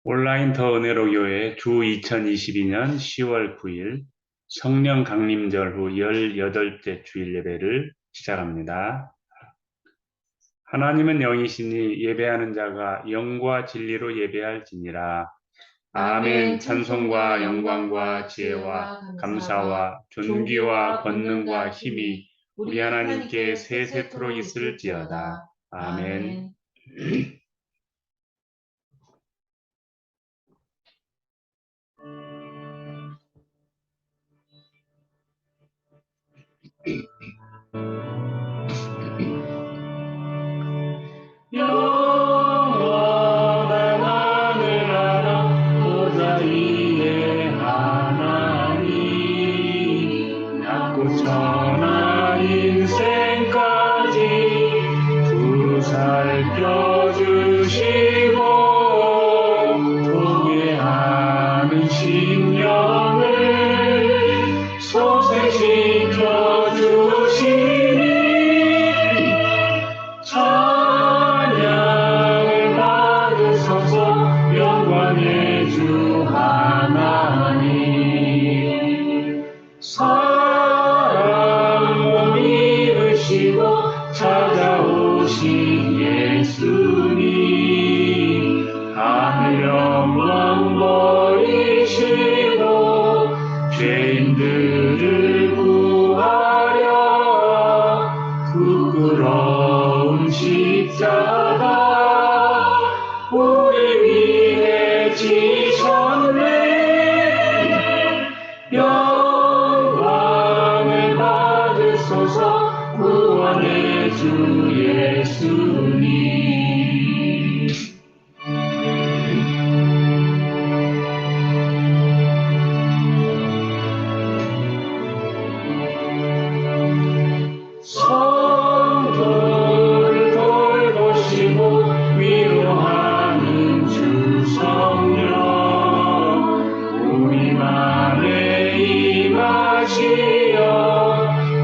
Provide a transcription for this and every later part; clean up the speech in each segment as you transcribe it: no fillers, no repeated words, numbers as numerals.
온라인 더 은혜로 교회 주 2022년 10월 9일 성령 강림절 후 18째 주일 예배를 시작합니다. 하나님은 영이시니 예배하는 자가 영과 진리로 예배할지니라. 아멘. 찬송과 영광과 지혜와 감사와 존귀와 권능과 힘이 우리 하나님께 세세토록 있을지어다. 아멘. 영원한 하늘나라 보좌 위에 하나님 낮고 천한 인생까지 두루 살펴주시고 통회하는 심령을 소생시켜 주시니 찬양을 받으소서. 영광의 주 하나님 사랑 몸 입으시고 찾아오신 예수님 하늘 영광 버리시고 죄인들을 구하려 부끄러운 십자가 우리 위해 지셨네. 영광을 받으소서. 구원의 주 예수님. 성도를 돌보시고 위로하는 주 성령 우리 맘에 임하시어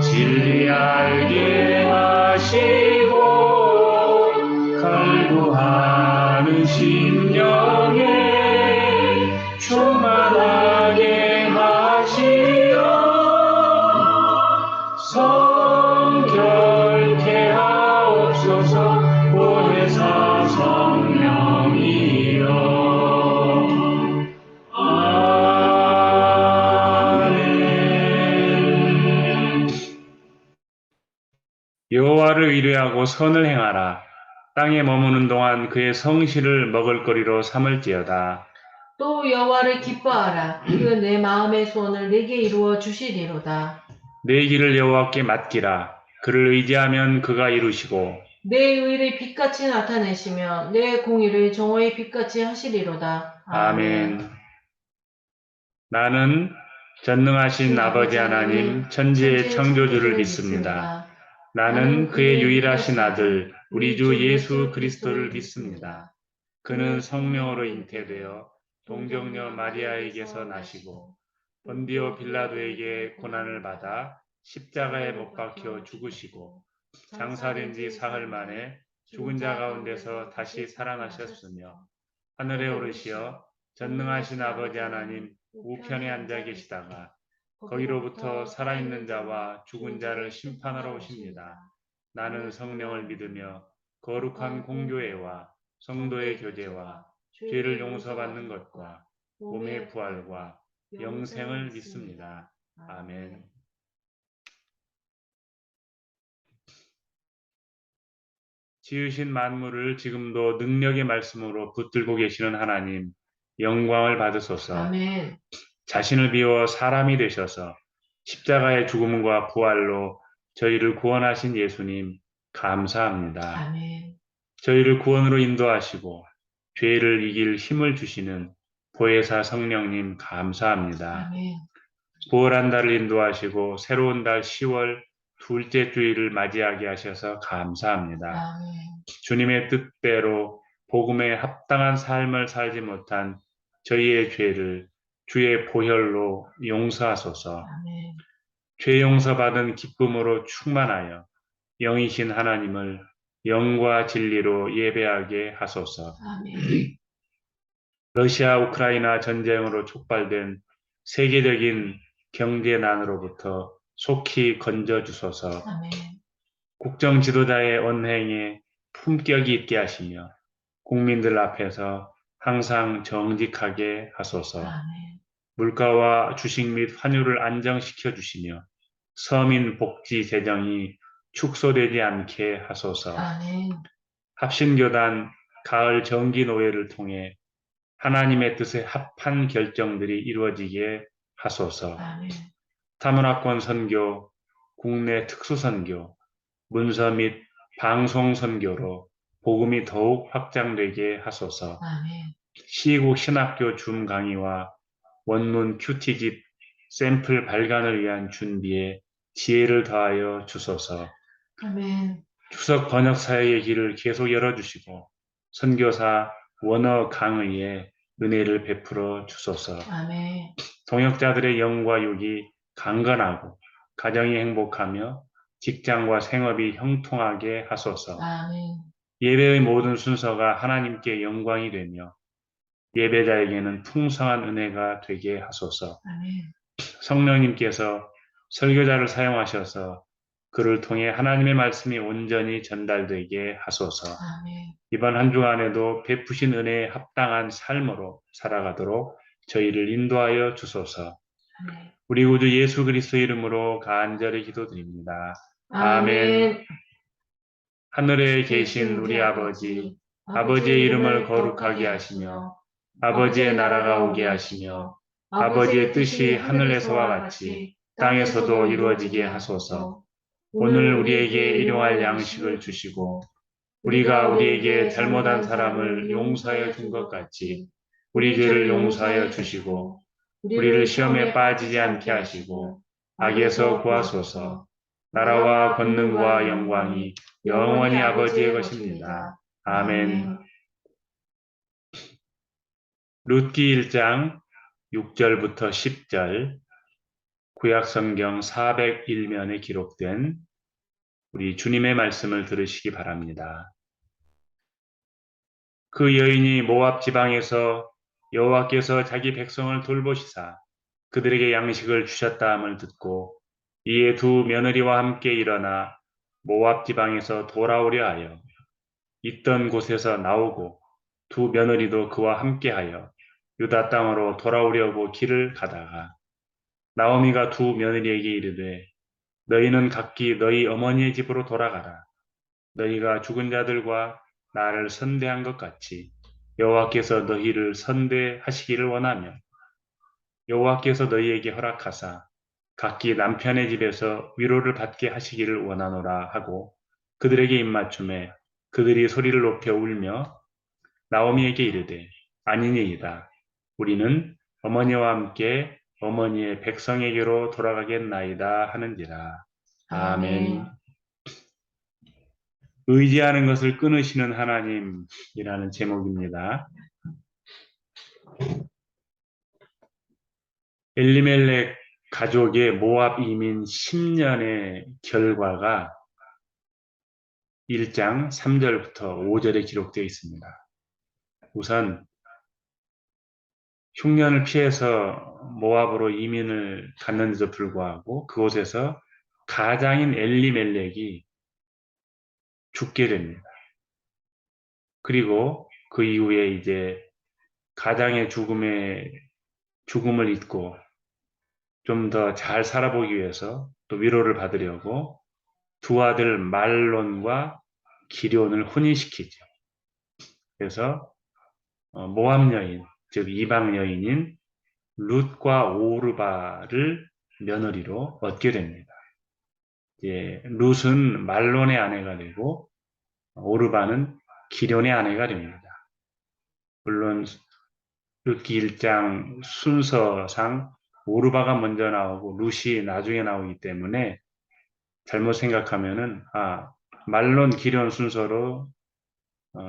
진리 알게 하시고 갈구하는 심령에 충만하게 하시어 성결케 하옵소서. 보혜사 성령이여. 아멘. 여호와를 의뢰하고 선을 행하라. 땅에 머무는 동안 그의 성실을 먹을거리로 삼을지어다. 또 여호와를 기뻐하라. 그 내 마음의 소원을 내게 이루어 주시리로다. 내 길을 여호와께 맡기라. 그를 의지하면 그가 이루시고 내 의를 빛같이 나타내시며 내 공의를 정오의 빛같이 하시리로다. 아멘. 나는 전능하신 아버지 하나님 천지의 창조주를 믿습니다. 나는 그의 유일하신 아들 우리 주 예수 그리스도를 믿습니다. 그는 성령으로 잉태되어 동정녀 마리아에게서 나시고 본디오 빌라도에게 고난을 받아 십자가에 못 박혀 죽으시고 장사된 지 사흘 만에 죽은 자 가운데서 다시 살아나셨으며 하늘에 오르시어 전능하신 아버지 하나님 우편에 앉아 계시다가 거기로부터 살아있는 자와 죽은 자를 심판하러 오십니다. 나는 성령을 믿으며 거룩한 공교회와 성도의 교제와 죄를 용서받는 것과 몸의 부활과 영생을 믿습니다. 아멘. 지으신 만물을 지금도 능력의 말씀으로 붙들고 계시는 하나님, 영광을 받으소서. 아멘. 자신을 비워 사람이 되셔서 십자가의 죽음과 부활로 저희를 구원하신 예수님, 감사합니다. 아멘. 저희를 구원으로 인도하시고 죄를 이길 힘을 주시는 보혜사 성령님, 감사합니다. 아멘. 부활한 달을 인도하시고 새로운 달 10월 둘째 주일을 맞이하게 하셔서 감사합니다. 아멘. 주님의 뜻대로 복음에 합당한 삶을 살지 못한 저희의 죄를 주의 보혈로 용서하소서. 아멘. 죄 용서받은 기쁨으로 충만하여 영이신 하나님을 영과 진리로 예배하게 하소서. 아멘. 러시아 우크라이나 전쟁으로 촉발된 세계적인 경제난으로부터 속히 건져 주소서. 아멘. 국정 지도자의 언행에 품격이 있게 하시며 국민들 앞에서 항상 정직하게 하소서. 아멘. 물가와 주식 및 환율을 안정시켜 주시며 서민 복지 재정이 축소되지 않게 하소서. 아멘. 합신교단 가을 정기 노예를 통해 하나님의 뜻에 합한 결정들이 이루어지게 하소서. 아멘. 타문화권 선교, 국내 특수 선교, 문서 및 방송 선교로 복음이 더욱 확장되게 하소서. 아멘. 시국 신학교 줌 강의와 원문 큐티집 샘플 발간을 위한 준비에 지혜를 더하여 주소서. 아멘. 추석 번역 사역의 길을 계속 열어주시고 선교사 원어 강의에 은혜를 베풀어 주소서. 아멘. 동역자들의 영과 육이 강건하고 가정이 행복하며 직장과 생업이 형통하게 하소서. 아멘. 예배의 모든 순서가 하나님께 영광이 되며 예배자에게는 풍성한 은혜가 되게 하소서. 아멘. 성령님께서 설교자를 사용하셔서 그를 통해 하나님의 말씀이 온전히 전달되게 하소서. 아멘. 이번 한 주간에도 베푸신 은혜에 합당한 삶으로 살아가도록 저희를 인도하여 주소서. 아멘. 우리 구주 예수 그리스도 이름으로 간절히 기도드립니다. 아멘. 아멘. 하늘에 계신 우리 아버지, 아버지의 이름을 거룩하게 하시며 아버지의 나라가 오게 하시며 아버지의 뜻이 하늘에서와 같이 땅에서도 이루어지게 하소서. 오늘 우리에게 일용할 양식을 주시고 우리가 우리에게 잘못한 사람을 용서하여 준 것 같이 우리 죄를 용서하여 주시고 우리를 시험에 빠지지 않게 하시고 악에서 구하소서. 나라와 권능과 영광이 영원히 아버지의 것입니다. 아멘. 룻기 1장 6절부터 10절 구약성경 401면에 기록된 우리 주님의 말씀을 들으시기 바랍니다. 그 여인이 모압 지방에서 여호와께서 자기 백성을 돌보시사 그들에게 양식을 주셨다 함을 듣고 이에 두 며느리와 함께 일어나 모압 지방에서 돌아오려 하여 있던 곳에서 나오고 두 며느리도 그와 함께하여 유다 땅으로 돌아오려고 길을 가다가 나오미가 두 며느리에게 이르되 너희는 각기 너희 어머니의 집으로 돌아가라. 너희가 죽은 자들과 나를 선대한 것 같이 여호와께서 너희를 선대하시기를 원하며 여호와께서 너희에게 허락하사 각기 남편의 집에서 위로를 받게 하시기를 원하노라 하고 그들에게 입맞춤에 그들이 소리를 높여 울며 나오미에게 이르되 아니니이다. 우리는 어머니와 함께 어머니의 백성에게로 돌아가겠나이다 하는지라. 아멘. 의지하는 것을 끊으시는 하나님이라는 제목입니다. 엘리멜렉 가족의 모압 이민 10년의 결과가 1장 3절부터 5절에 기록되어 있습니다. 우선 흉년을 피해서 모압으로 이민을 갔는데도 불구하고 그곳에서 가장인 엘리멜렉이 죽게 됩니다. 그리고 그 이후에 이제 가장의 죽음을 잊고 좀 더 잘 살아보기 위해서 또 위로를 받으려고 두 아들 말론과 기럯을 혼인시키죠. 그래서 모압 여인, 즉 이방 여인인 룻과 오르바를 며느리로 얻게 됩니다. 룻은 말론의 아내가 되고 오르바는 기럯의 아내가 됩니다. 물론 룻기 1장 순서상 오르바가 먼저 나오고 룻이 나중에 나오기 때문에 잘못 생각하면은 말론 기럯 순서로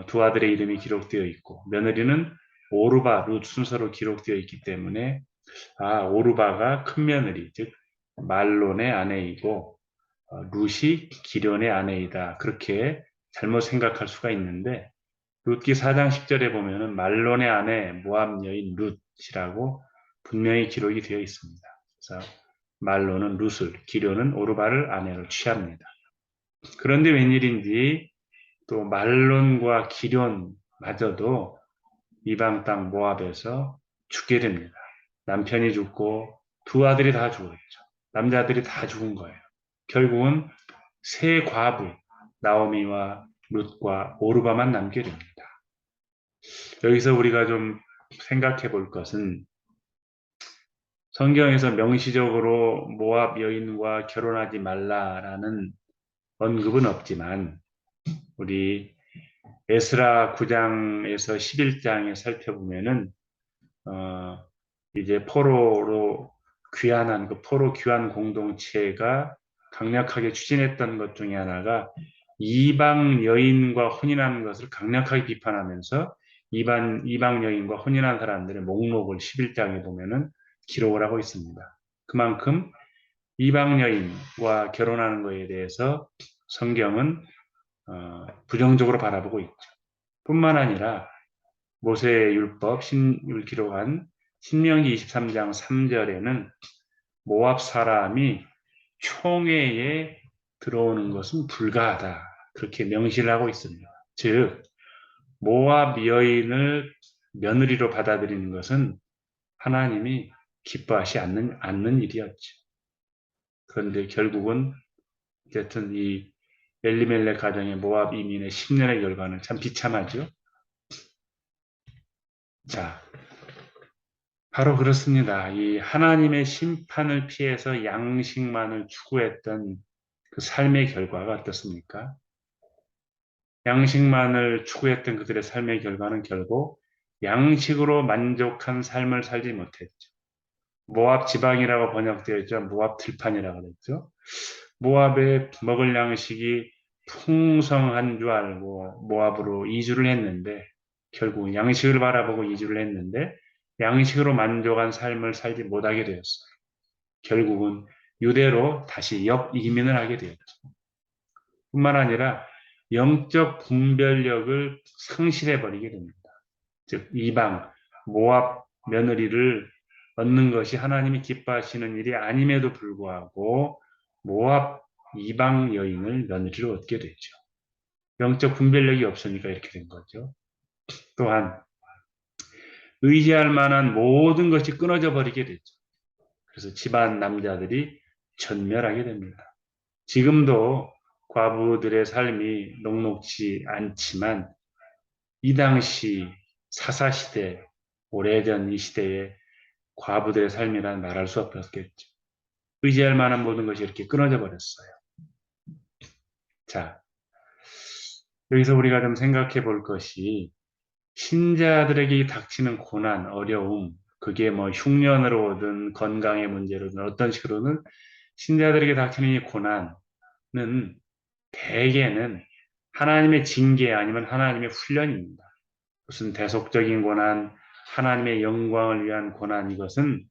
두 아들의 이름이 기록되어 있고 며느리는 오르바 룻 순서로 기록되어 있기 때문에 오르바가 큰 며느리 즉 말론의 아내이고 룻이 기럯의 아내이다 그렇게 잘못 생각할 수가 있는데 룻기 4장 10절에 보면은 말론의 아내 모압 여인 룻이라고 분명히 기록이 되어 있습니다. 그래서 말론은 룻을, 기련은 오르바를 아내로 취합니다. 그런데 웬일인지 또 말론과 기련마저도 이방 땅 모압에서 죽게 됩니다. 남편이 죽고 두 아들이 다 죽었죠. 남자들이 다 죽은 거예요. 결국은 세 과부 나오미와 룻과 오르바만 남게 됩니다. 여기서 우리가 좀 생각해 볼 것은 성경에서 명시적으로 모압 여인과 결혼하지 말라라는 언급은 없지만 우리 에스라 9장에서 11장에 살펴보면은 이제 포로로 귀환한 그 포로 귀환 공동체가 강력하게 추진했던 것 중에 하나가 이방 여인과 혼인하는 것을 강력하게 비판하면서 이방 여인과 혼인한 사람들의 목록을 11장에 보면은 기록을 하고 있습니다. 그만큼 이방 여인과 결혼하는 것에 대해서 성경은 부정적으로 바라보고 있죠. 뿐만 아니라 모세의 율법, 신율 기록한 신명기 23장 3절에는 모압 사람이 총회에 들어오는 것은 불가하다. 그렇게 명시를 하고 있습니다. 즉, 모압 여인을 며느리로 받아들이는 것은 하나님이 기뻐하지 않는 일이었죠. 그런데 결국은 어쨌든 이 엘리멜렉 가정의 모압 이민의 10년의 결과는 참 비참하죠. 자, 바로 그렇습니다. 이 하나님의 심판을 피해서 양식만을 추구했던 그 삶의 결과가 어떻습니까? 양식만을 추구했던 그들의 삶의 결과는 결국 양식으로 만족한 삶을 살지 못했죠. 모압 지방이라고 번역되어 있죠. 모압 들판이라고 그랬죠. 모압에 먹을 양식이 풍성한 줄 알고 모압으로 이주를 했는데 결국 양식을 바라보고 이주를 했는데 양식으로 만족한 삶을 살지 못하게 되었어요. 결국은 유대로 다시 역이민을 하게 되었죠. 뿐만 아니라 영적 분별력을 상실해버리게 됩니다. 즉 이방, 모압 며느리를 얻는 것이 하나님이 기뻐하시는 일이 아님에도 불구하고 모압 이방 여인을 며느리로 얻게 되죠. 영적 분별력이 없으니까 이렇게 된 거죠. 또한 의지할 만한 모든 것이 끊어져 버리게 되죠. 그래서 집안 남자들이 전멸하게 됩니다. 지금도 과부들의 삶이 녹록지 않지만 이 당시 사사시대, 오래전 이 시대에 과부들의 삶이란 말할 수 없었겠죠. 의지할 만한 모든 것이 이렇게 끊어져 버렸어요. 자, 여기서 우리가 좀 생각해 볼 것이 신자들에게 닥치는 고난, 어려움, 그게 뭐 흉년으로 든 건강의 문제로든 어떤 식으로는 신자들에게 닥치는 이 고난은 대개는 하나님의 징계 아니면 하나님의 훈련입니다. 무슨 대속적인 고난, 하나님의 영광을 위한 고난 이것은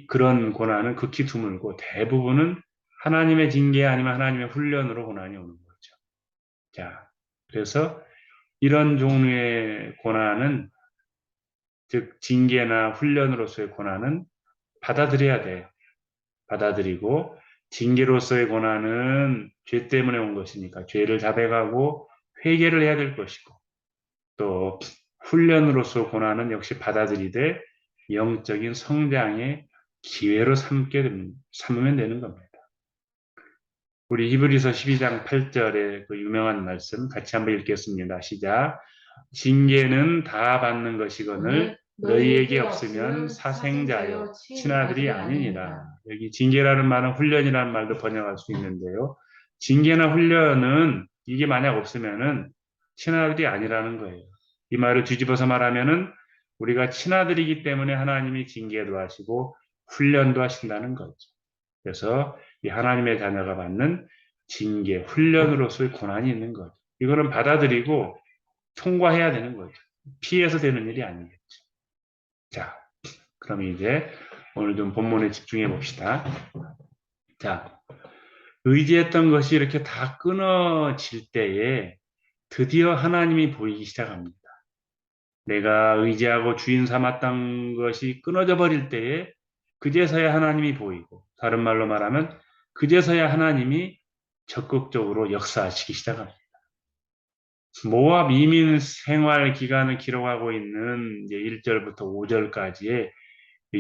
그런 고난은 극히 드물고 대부분은 하나님의 징계 아니면 하나님의 훈련으로 고난이 오는 거죠. 자, 그래서 이런 종류의 고난은 즉 징계나 훈련으로서의 고난은 받아들여야 돼. 받아들이고 징계로서의 고난은 죄 때문에 온 것이니까 죄를 자백하고 회개를 해야 될 것이고 또 훈련으로서 고난은 역시 받아들이되 영적인 성장의 기회로 삼으면 되는 겁니다. 우리 히브리서 12장 8절의 그 유명한 말씀 같이 한번 읽겠습니다. 시작. 징계는 다 받는 것이거늘 너희에게 없으면 사생자여 친아들이 아니니라. 여기 징계라는 말은 훈련이라는 말도 번역할 수 있는데요. 징계나 훈련은 이게 만약 없으면은 친아들이 아니라는 거예요. 이 말을 뒤집어서 말하면은 우리가 친아들이기 때문에 하나님이 징계도 하시고 훈련도 하신다는 거죠. 그래서 이 하나님의 자녀가 받는 징계, 훈련으로서의 고난이 있는 거죠. 이거는 받아들이고 통과해야 되는 거죠. 피해서 되는 일이 아니겠죠. 자, 그럼 이제 오늘 좀 본문에 집중해 봅시다. 자, 의지했던 것이 이렇게 다 끊어질 때에 드디어 하나님이 보이기 시작합니다. 내가 의지하고 주인 삼았던 것이 끊어져 버릴 때에 그제서야 하나님이 보이고, 다른 말로 말하면 그제서야 하나님이 적극적으로 역사하시기 시작합니다. 모압 이민 생활 기간을 기록하고 있는 이제 1절부터 5절까지의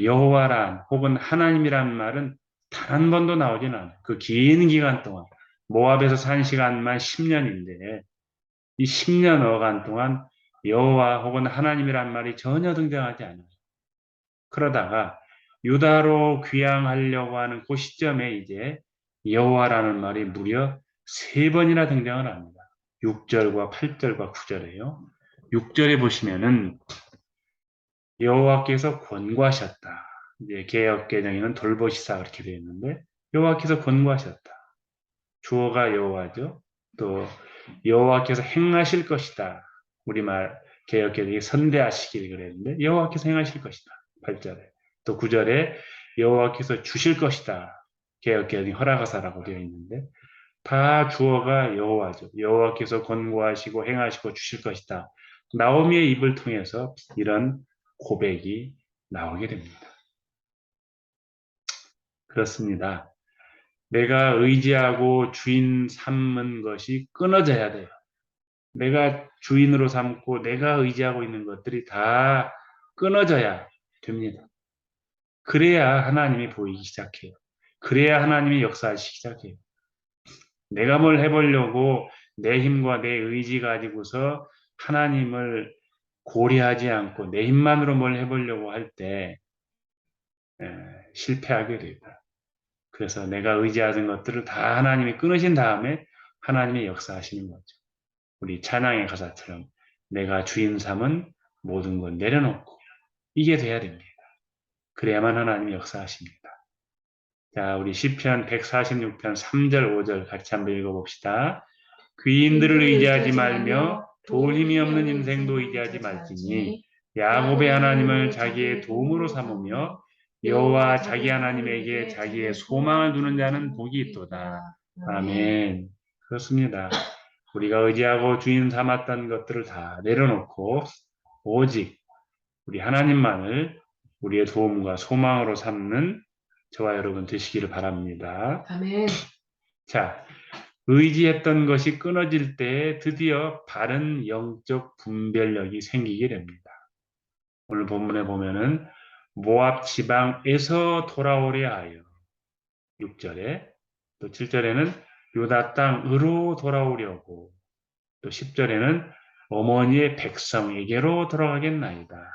여호와란 혹은 하나님이란 말은 단 한 번도 나오진 않아요. 그 긴 기간 동안 모압에서 산 시간만 10년인데 이 10년여간 동안 여호와 혹은 하나님이란 말이 전혀 등장하지 않아요. 그러다가 유다로 귀향하려고 하는 그 시점에 이제 여호와라는 말이 무려 3번이나 등장을 합니다. 6절과 8절과 9절에요. 6절에 보시면은 여호와께서 권고하셨다. 이제 개역 개정에는 돌보시사 그렇게 되어 있는데 여호와께서 권고하셨다. 주어가 여호와죠. 또 여호와께서 행하실 것이다. 우리말 개역 개정이 선대하시길 그랬는데 여호와께서 행하실 것이다. 8절에. 또 9절에 여호와께서 주실 것이다. 개역 개정이 허락하사라고 되어 있는데 다 주어가 여호와죠. 여호와께서 권고하시고 행하시고 주실 것이다. 나오미의 입을 통해서 이런 고백이 나오게 됩니다. 그렇습니다. 내가 의지하고 주인 삼는 것이 끊어져야 돼요. 내가 주인으로 삼고 내가 의지하고 있는 것들이 다 끊어져야 됩니다. 그래야 하나님이 보이기 시작해요. 그래야 하나님이 역사하시기 시작해요. 내가 뭘 해보려고 내 힘과 내 의지 가지고서 하나님을 고려하지 않고 내 힘만으로 뭘 해보려고 할 때 실패하게 됩니다. 그래서 내가 의지하는 것들을 다 하나님이 끊으신 다음에 하나님이 역사하시는 거죠. 우리 찬양의 가사처럼 내가 주인 삼은 모든 걸 내려놓고 이게 돼야 됩니다. 그래야만 하나님이 역사하십니다. 자, 우리 시편 146편 3절 5절 같이 한번 읽어봅시다. 귀인들을 의지하지 말며 도울 힘이 없는 인생도 의지하지 말지니 야곱의 하나님을 자기의 도움으로 삼으며 여호와 자기 하나님에게 자기의 소망을 두는 자는 복이 있도다. 아멘. 그렇습니다. 우리가 의지하고 주인 삼았던 것들을 다 내려놓고 오직 우리 하나님만을 우리의 도움과 소망으로 삼는 저와 여러분 되시기를 바랍니다. 아멘. 자, 의지했던 것이 끊어질 때 드디어 바른 영적 분별력이 생기게 됩니다. 오늘 본문에 보면은 모압 지방에서 돌아오려 하여 6절에 또 7절에는 유다 땅으로 돌아오려고 또 10절에는 어머니의 백성에게로 돌아가겠나이다.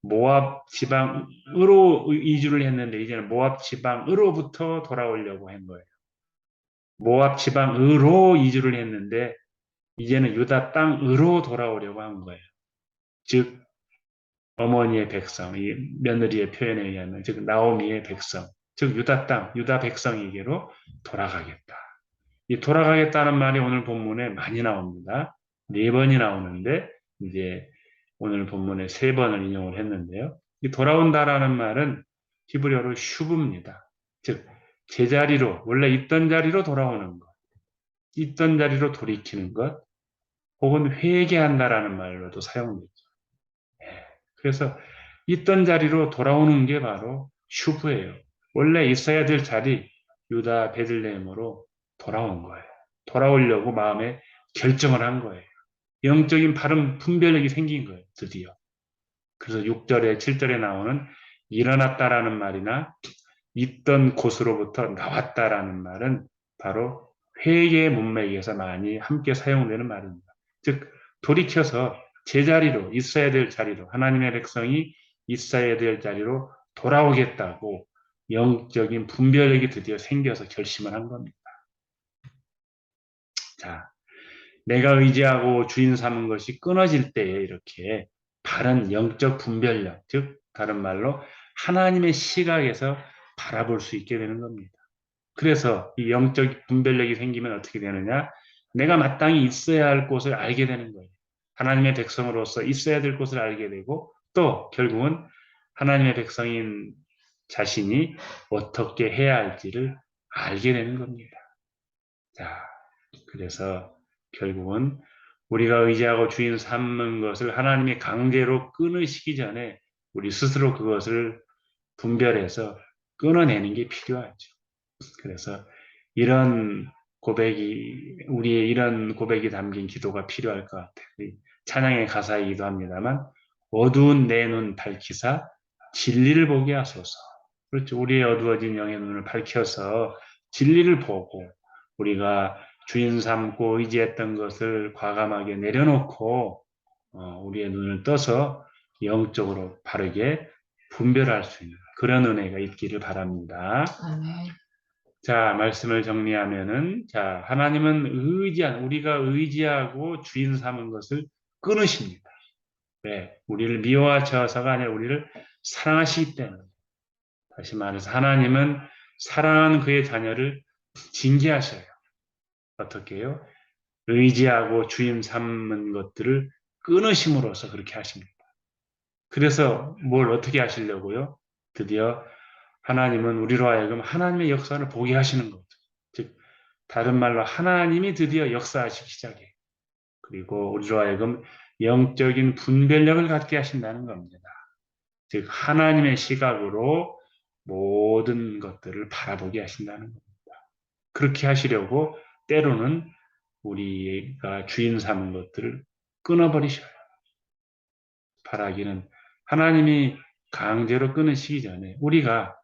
모압 지방으로 이주를 했는데 이제는 모압 지방으로부터 돌아오려고 한 거예요. 모압 지방으로 이주를 했는데 이제는 유다 땅으로 돌아오려고 한 거예요. 즉 어머니의 백성, 이 며느리의 표현에 의하면 즉 나오미의 백성, 즉 유다 땅, 유다 백성에게로 돌아가겠다. 이 돌아가겠다는 말이 오늘 본문에 많이 나옵니다. 4번이 나오는데 이제 오늘 본문에 3번을 인용을 했는데요. 이 돌아온다라는 말은 히브리어로 슈브입니다. 즉 제자리로 원래 있던 자리로 돌아오는 것, 있던 자리로 돌이키는 것, 혹은 회개한다라는 말로도 사용되죠. 그래서 있던 자리로 돌아오는 게 바로 슈브예요. 원래 있어야 될 자리 유다 베들레헴으로 돌아온 거예요. 돌아오려고 마음에 결정을 한 거예요. 영적인 바른 분별력이 생긴 거예요. 드디어. 그래서 6절에 7절에 나오는 일어났다라는 말이나 있던 곳으로부터 나왔다라는 말은 바로 회개의 문맥에서 많이 함께 사용되는 말입니다. 즉 돌이켜서 제자리로 있어야 될 자리로 하나님의 백성이 있어야 될 자리로 돌아오겠다고 영적인 분별력이 드디어 생겨서 결심을 한 겁니다. 자, 내가 의지하고 주인 삼은 것이 끊어질 때에 이렇게 바른 영적 분별력, 즉 다른 말로 하나님의 시각에서 바라볼 수 있게 되는 겁니다. 그래서 이 영적 분별력이 생기면 어떻게 되느냐? 내가 마땅히 있어야 할 곳을 알게 되는 거예요. 하나님의 백성으로서 있어야 될 곳을 알게 되고 또 결국은 하나님의 백성인 자신이 어떻게 해야 할지를 알게 되는 겁니다. 자, 그래서 결국은 우리가 의지하고 주인 삼는 것을 하나님이 강제로 끊으시기 전에 우리 스스로 그것을 분별해서 끊어내는 게 필요하죠. 그래서 이런 우리의 이런 고백이 담긴 기도가 필요할 것 같아요. 찬양의 가사이기도 합니다만, 어두운 내 눈 밝히사 진리를 보게 하소서. 그렇죠. 우리의 어두워진 영의 눈을 밝혀서 진리를 보고 우리가 주인 삼고 의지했던 것을 과감하게 내려놓고 우리의 눈을 떠서 영적으로 바르게 분별할 수 있는 그런 은혜가 있기를 바랍니다. 아멘. 자, 말씀을 정리하면은, 자, 하나님은 우리가 의지하고 주인 삼은 것을 끊으십니다. 왜? 우리를 미워하셔서가 아니라 우리를 사랑하시기 때문에. 다시 말해서 하나님은 사랑하는 그의 자녀를 징계하셔요. 어떻게 해요? 의지하고 주인 삼는 것들을 끊으심으로써 그렇게 하십니다. 그래서 뭘 어떻게 하시려고요? 드디어 하나님은 우리로 하여금 하나님의 역사를 보게 하시는 거죠. 즉, 다른 말로 하나님이 드디어 역사하시기 시작해요. 그리고 우리로 하여금 영적인 분별력을 갖게 하신다는 겁니다. 즉, 하나님의 시각으로 모든 것들을 바라보게 하신다는 겁니다. 그렇게 하시려고 때로는 우리가 주인 삼은 것들을 끊어버리셔요. 바라기는 하나님이 강제로 끊으시기 전에 우리가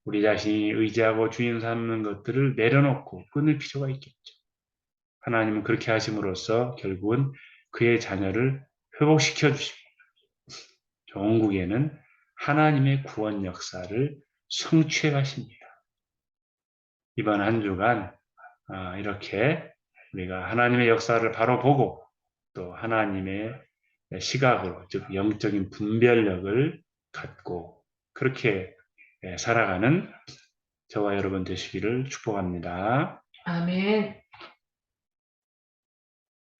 우리 자신이 의지하고 주인 삼는 것들을 내려놓고 끊을 필요가 있겠죠. 하나님은 그렇게 하심으로써 결국은 그의 자녀를 회복시켜 주시고 종국에는 하나님의 구원 역사를 성취해 가십니다. 이번 한 주간 이렇게 우리가 하나님의 역사를 바로 보고 또 하나님의 시각으로 즉 영적인 분별력을 갖고 그렇게 살아가는 저와 여러분 되시기를 축복합니다. 아멘.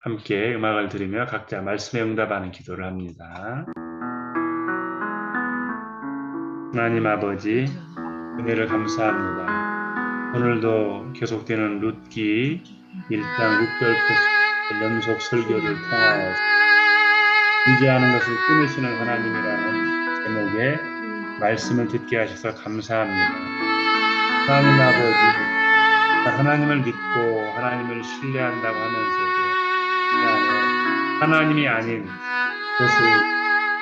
함께 음악을 들으며 각자 말씀에 응답하는 기도를 합니다. 하나님 아버지, 은혜를 감사합니다. 오늘도 계속되는 룻기 1장 6절 연속 설교를 통하여 의지하는 것을 끊으시는 하나님이라는 제목의 말씀을 듣게 하셔서 감사합니다. 하나님 아버지, 하나님을 믿고 하나님을 신뢰한다고 하면서도 하나님이 아닌 것을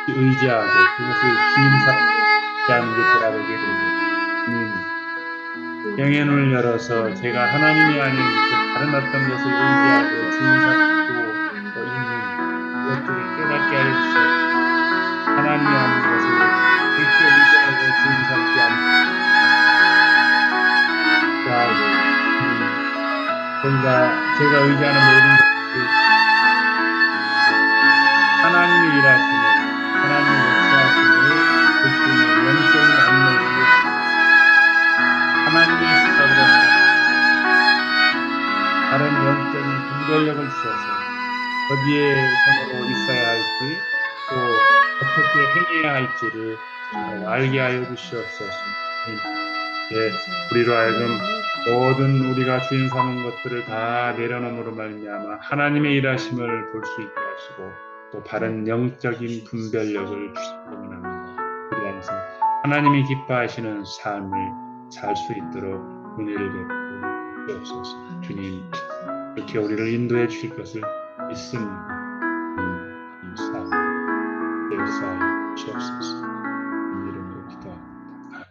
의지하고 그것을 주인 삼지 않는 게 돌아보게 되죠. 영의 눈을 열어서 제가 하나님이 아닌 다른 어떤 것을 의지하고 주인 삼고 있는 것들을 깨닫게 하여 주시옵소서. 하나님이 아닌 것을 그렇게 의지하고 주인 삼지 않고 제가 의지하는 모든 것들이 하나님의 일하심을, 하나님의 역사하심을 볼 수 있는 영적인 안목을 하나님의 시각으로 다른 영적인 분별력을 주셔서 어디에 전으로 있어야 할지 또 어떻게 행해야 할지를 알게 하여 주시옵소서. 우리로 하여금 모든 우리가 주인 삼은 것들을 다 내려놓음으로 말미암아 하나님의 일하심을 볼 수 있게 하시고 또 바른 영적인 분별력을 주시기 원합니다. 우리 안에서 하나님이 기뻐하시는 삶을 살 수 있도록 은혜를 베풀어 주옵소서. 주님, 이렇게 우리를 인도해 주실 것을 믿습니다. 역사하여 주옵소서. 이름으로 기도합니다. 아멘.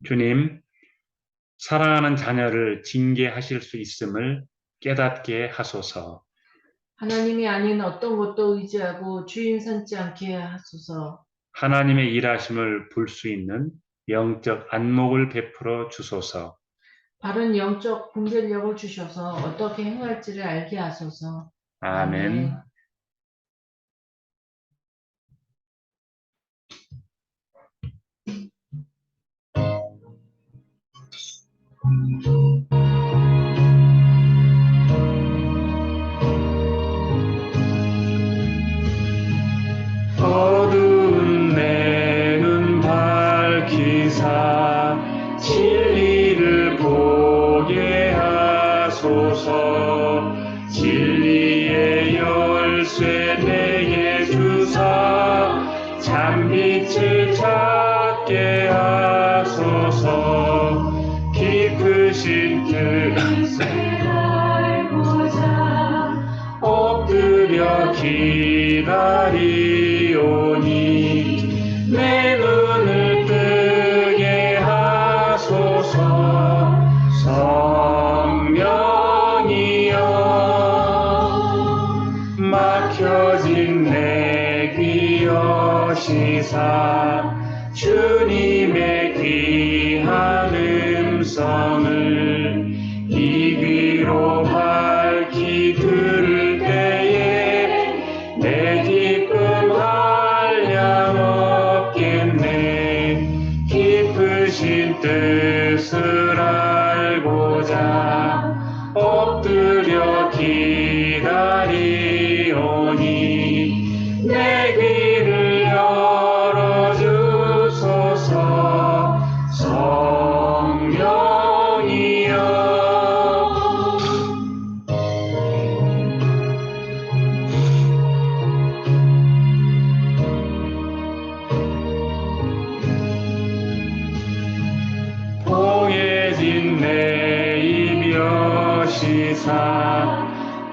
주님, 사랑하는 자녀를 징계하실 수 있음을 깨닫게 하소서. 하나님이 아닌 어떤 것도 의지하고 주인 삼지 않게 하소서. 하나님의 일하심을 볼 수 있는 영적 안목을 베풀어 주소서. 바른 영적 분별력을 주셔서 어떻게 행할지를 알게 하소서. 아멘. 어두운 내 눈 밝히사 진리를 보게 하소서. 열쇠 내게 주사 참빛을 찾게 하소서. 깊으신 뜻을 알고자 엎드려 기다리오니 내 눈을 뜨게 하소서. 성령이여 막혀진 내 귀 여시사 주님의 귀한 음성을 이 귀로 밝히 들을 때에 내 기쁨 한량 없겠네. 깊으신 뜻을 알고자 엎드려 기다리오니 내 귀를 열어주소서. 성령이여 봉해진 내 입 여시사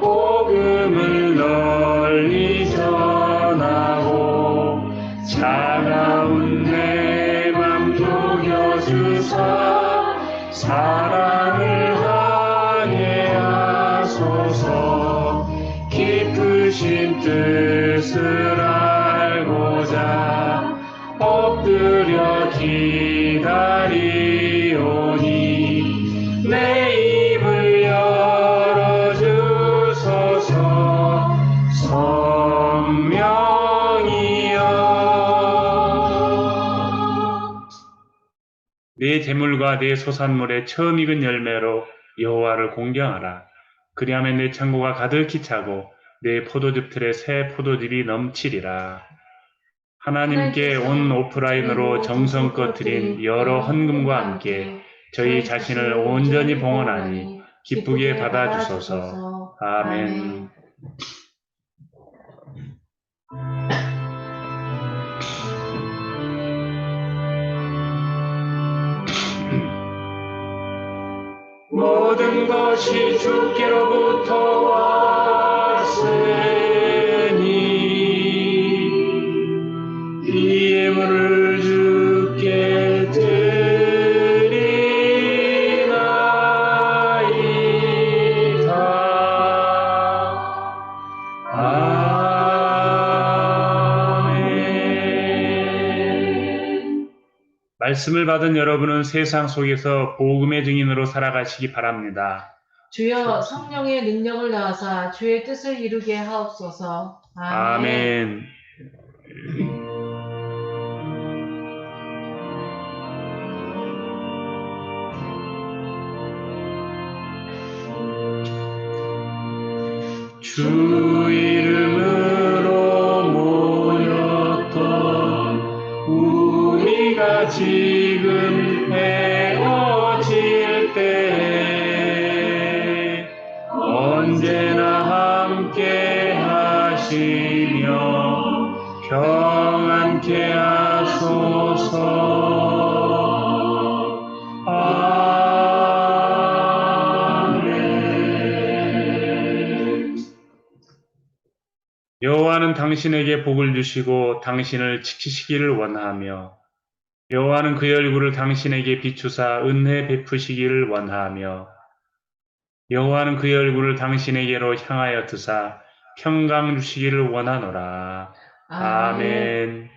복음을 널리 전하고 차가운 내 맘 녹여주사 사랑을 하게 하소서. 깊으신 뜻을 알고자 엎드려 기다리오니 내 입을 열어주소서. 성령이여 내 재물과 내 소산물의 처음 익은 열매로 여호와를 공경하라. 그리하면 내 창고가 가득히 차고 내 포도즙 틀에 새 포도즙이 넘치리라. 하나님께 온 오프라인으로 정성껏 드린 여러 헌금과 함께 저희 자신을 온전히 봉헌하니 기쁘게 받아주소서. 아멘. 모든 것이 주께로부터 왔으니 이 예물을 주께 드리나이다. 아멘. 말씀을 받은 여러분은 세상 속에서 복음의 증인으로 살아가시기 바랍니다. 주여 성령의 능력을 나아사 주의 뜻을 이루게 하옵소서. 아멘. 아멘. 주 이름으로 모였던 우리가 지금 헤어질 때 언제나 함께 하시며 평안케 하소서. 여호와는 당신에게 복을 주시고 당신을 지키시기를 원하며 여호와는 그의 얼굴을 당신에게 비추사 은혜 베푸시기를 원하며 여호와는 그의 얼굴을 당신에게로 향하여 드사 평강 주시기를 원하노라. 아멘.